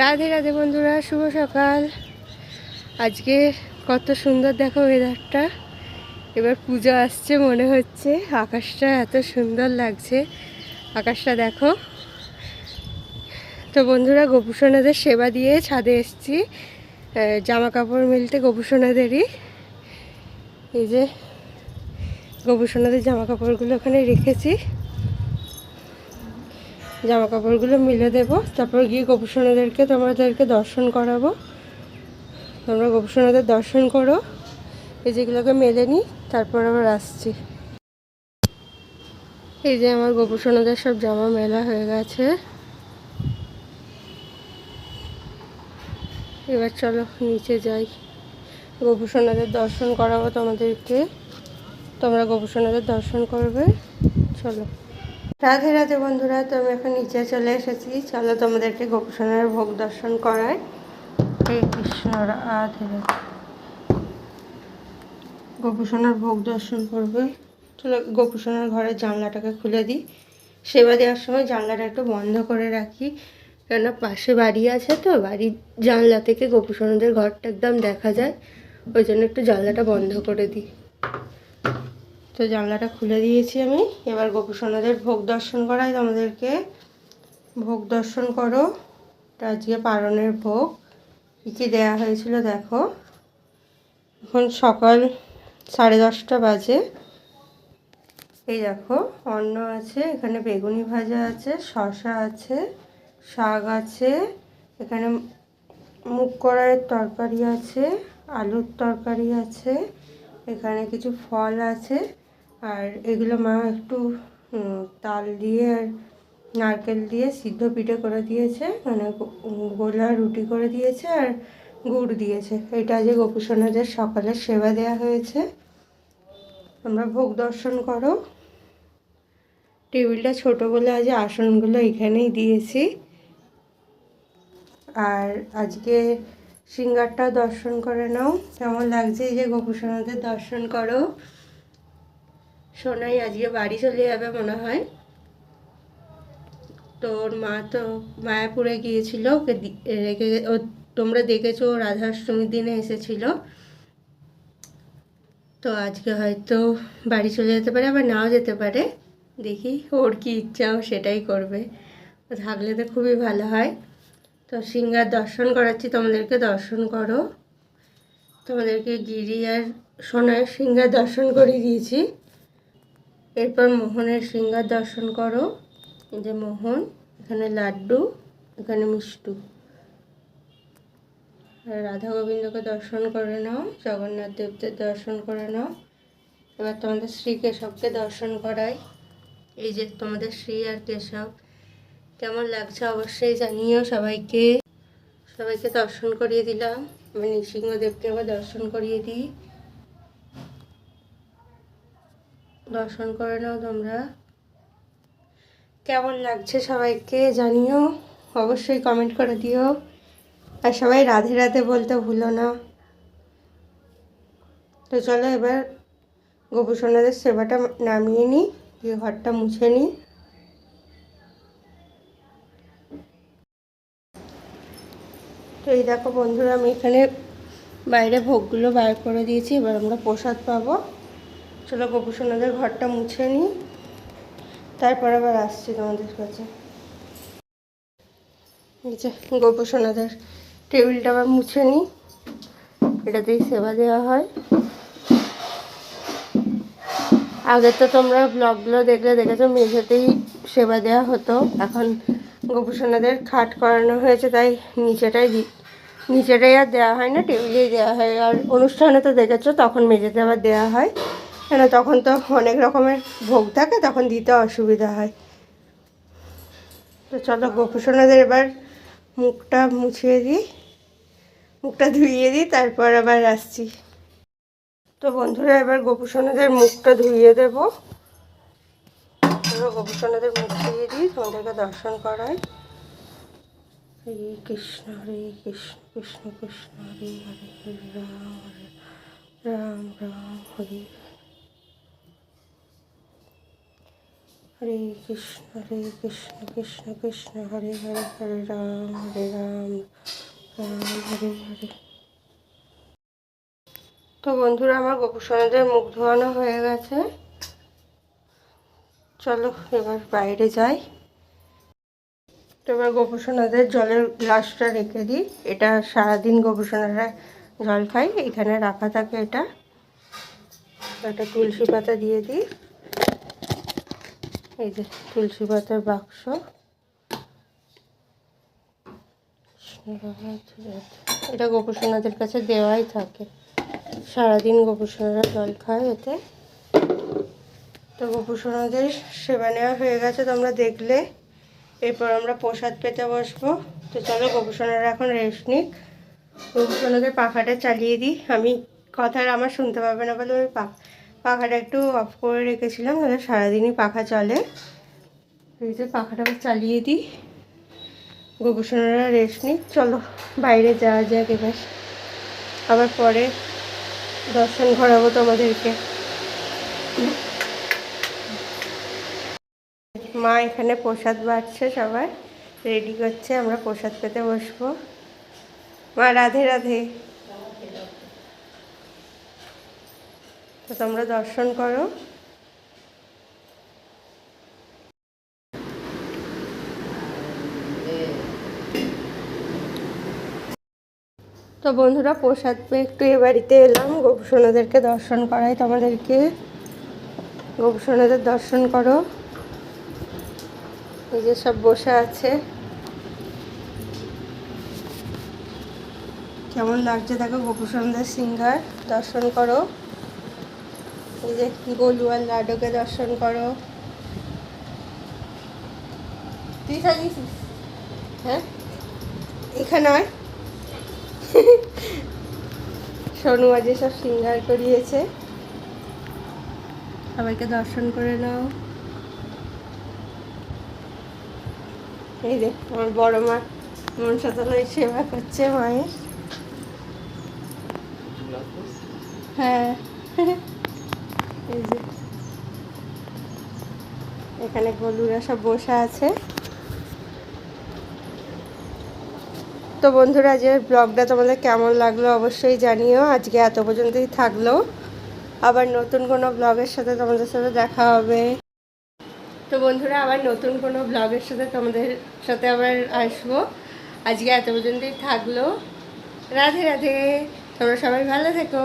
রাধে রাধে বন্ধুরা, শুভ সকাল। আজকে কত সুন্দর দেখো ওয়েদারটা। এবার পুজো আসছে মনে হচ্ছে। আকাশটা এত সুন্দর লাগছে, আকাশটা দেখো। তো বন্ধুরা, গোপুসোনাদের সেবা দিয়ে ছাদে এসেছি জামা কাপড় মেলতে গোপুসোনাদেরই। এই যে গোপুসোনাদের জামা কাপড়গুলো ওখানে রেখেছি, জামা কাপড়গুলো মিলে দেবো, তারপর গিয়ে গোপুসোনাদেরকে তোমাদেরকে দর্শন করাবো। তোমরা গোপুসোনাদের দর্শন করো, এই যেগুলোকে মেলে নিই, তারপর আবার আসছি। এই যে আমার গোপুসোনাদের সব জামা মেলা হয়ে গেছে। এবার চলো নিচে যাই, গোপুসোনাদের দর্শন করাবো তোমাদেরকে, তোমরা গোপুসোনাদের দর্শন করবে। চলো। রাধে রাধে বন্ধুরা, তো আমি এখন নিচে চলে এসেছি। চলো তোমাদেরকে গোপুসোনার ভোগ দর্শন করাই। হরে কৃষ্ণ, রাধে রাধে। গোপুসোনার ভোগ দর্শন করবে। চলো গোপুসোনার ঘরের জানলাটাকে খুলে দিই। সেবা দেওয়ার সময় জানলাটা একটু বন্ধ করে রাখি, কেননা পাশে বাড়ি আছে, তো বাড়ির জানলা থেকে গোপুসোনাদের ঘরটা একদম দেখা যায়, ওই জন্য একটু জানলাটা বন্ধ করে দিই। তো জানলাটা খুলে দিয়েছি আমি। এবার গোপুসোনাদের ভোগ দর্শন করাই তোমাদেরকে। ভোগ দর্শন করো। আজকে পারণের ভোগ কী কী দেওয়া হয়েছিল দেখো। এখন সকাল 10:30 বাজে। এই দেখো, অন্ন আছে, এখানে বেগুনি ভাজা আছে, শসা আছে, শাক আছে, এখানে মুগ কড়াইয়ের তরকারি আছে, আলুর তরকারি আছে, এখানে কিছু ফল আছে, আর এগুলো মা একটু তাল দিয়ে আর নারকেল দিয়ে সিদ্ধ পিঠে করে দিয়েছে, মানে গোলা রুটি করে দিয়েছে আর গুড় দিয়েছে। এটা যে গোপুসোনাদের সকালের সেবা দেওয়া হয়েছে। তোমরা ভোগ দর্শন করো। টেবিলটা ছোট বলে আজ আসনগুলো এখানেই দিয়েছি। আর আজকে সিঙ্গারটাও দর্শন করে নাও, কেমন লাগছে। এই যে গোপুসোনাদের দর্শন করো। সোনাই আজকে বাড়ি চলে যাবে মনে হয়। তোর মা তো মায়াপুরে গিয়েছিল, ওকে রেখে ও, তোমরা দেখেছো রাধাষ্টমীর দিনে এসেছিল। তো আজকে হয়তো বাড়ি চলে যেতে পারে, আবার নাও যেতে পারে। দেখি ওর কি ইচ্ছা, ও সেটাই করবে। থাকলে তো খুবই ভালো হয়। তো সিঙ্গার দর্শন করাচ্ছি তোমাদেরকে, দর্শন করো। তোমাদেরকে গিরি আর সোনার সিঙ্গার দর্শন করিয়ে দিয়েছি। এরপর মোহনের সিঙ্গার দর্শন করো। এই যে মোহন, এখানে লাড্ডু, এখানে মিষ্টু। রাধা গোবিন্দকে দর্শন করে নাও, জগন্নাথ দেবদের দর্শন করে নাও। এবার তোমাদের শ্রী কেশবকে দর্শন করাই। এই যে তোমাদের শ্রী আর কেশব, কেমন লাগছে অবশ্যই জানিও। সবাইকে দর্শন করিয়ে দিলাম। আমি নৃসিংহদেবকে আবার দর্শন করিয়ে দিই। দর্শন করে নাও তোমরা। কেমন লাগছে সবাইকে জানিও, অবশ্যই কমেন্ট করে দিও। আর সবাই রাধে রাধে বলতে ভুলো না। তো চলো এবার গোপুসোনাদের সেবাটা নামিয়ে নিই, দিয়ে ঘরটা মুছে নিই। তো এই দেখো বন্ধুরা, আমি এখানে বাইরে ভোগগুলো বার করে দিয়েছি। এবার আমরা প্রসাদ পাবো। চলো গোপুসোনাদের ঘরটা মুছে নিই, তারপর আবার আসছি তোমাদের কাছে। এই যে গোপুসোনাদের টেবিলটা আবার মুছে নিই, এটাতেই সেবা দেওয়া হয়। আগে তো তোমরা ব্লগগুলো দেখেছো মেঝেতেই সেবা দেওয়া হতো। এখন গোপুসোনাদের খাট করানো হয়েছে, তাই নিচেটাই আর দেওয়া হয় না, টেবিলেই দেওয়া হয়। আর অনুষ্ঠানে তো দেখেছো তখন মেঝেতে আবার দেওয়া হয়, কেন তখন তো অনেক রকমের ভোগ থাকে, তখন দিতে অসুবিধা হয়। তো চলো গোপুসোনাদের এবার মুখটা মুছিয়ে দিই, মুখটা ধুইয়ে দিই, তারপর আবার আসছি। তো বন্ধুরা, এবার গোপুসোনাদের মুখটা ধুইয়ে দেবো। গোপুসোনাদের মুখ ধুইয়ে দিই, তোমাদেরকে দর্শন করাই। হরে কৃষ্ণ কৃষ্ণ কৃষ্ণ হরে হরে, হরে রাম রাম হরে। হরে কৃষ্ণ কৃষ্ণ কৃষ্ণ হরে হরে হরে রাম রাম হরে হরে। তো বন্ধুরা, আমার গোপুসোনাদের মুখ ধোয়ানো হয়ে গেছে। চলো এবার বাইরে যাই। তো এবার গোপুসোনাদের জলের গ্লাসটা রেখে দিই। এটা সারাদিন গোপুসোনারা জল খাই, এইখানে রাখা থাকে। এটা একটা তুলসী পাতা দিয়ে দিই। এই যে তুলসী পাতার বাক্স। এটা গোপুসোনাদের কাছে দেওয়াই থাকে, সারাদিন গোপুসোনারা জল খায় এতে। তো গোপুসোনাদের সেবা নেওয়া হয়ে গেছে, তোমরা দেখলে। এরপর আমরা প্রসাদ পেতে বসবো। তো চলো গোপুসোনারা এখন রেস্ট নিক। গোপুসোনাদের পাখাটা চালিয়ে দিই। আমি কথার আমার শুনতে পাবে না বলে আমি পাখাটা একটু অফ করে রেখেছিলাম, তাহলে সারাদিনই পাখা চলে। এই যে পাখাটা চালিয়ে দিই, গোপুসোনারা রেস্ট নিক। চলো বাইরে যাওয়া যাক এবার, আবার পরে দর্শন করাবো তোমাদেরকে। মা এখানে প্রসাদ বাড়ছে, সবাই রেডি করছে, আমরা প্রসাদ পেতে বসবো। মা রাধে রাধে। তো তোমরা দর্শন করো। তো বন্ধুরা, প্রসাদ পেয়ে একটু এ বাড়িতে এলাম, গোপুসোনাদেরকে দর্শন করাই তোমাদেরকে। গোপুসোনাদের দর্শন করো। এই যে সব বসে আছে, কেমন লাগছে দেখো গোপুসোনাদের সিংহার। দর্শন করো। এই যে গোলু আর লাডুকে দর্শন করো। তুই থাকিস? হ্যাঁ, এখানে নয়। সোনু আজে সব সিঙ্গার করিয়েছে, সবাইকে দর্শন করে নাও। এই যে আমার বড় মা মনসা তলায় সেবা করছে মায়ের। হ্যাঁ, এই যে এখানে গলুরা সব বসে আছে। তো বন্ধুরা, আজকের ব্লগটা তোমাদের কেমন লাগলো অবশ্যই জানিও। আজকে এত পর্যন্তই থাকলো, আবার নতুন কোনো ব্লগের সাথে তোমাদের সাথে দেখা হবে। তো বন্ধুরা, আবার নতুন কোনো ব্লগের সাথে তোমাদের সাথে আবার আসবো। আজকে এত পর্যন্তই থাকলো। রাধে রাধে। তোমরা সবাই ভালো থেকো।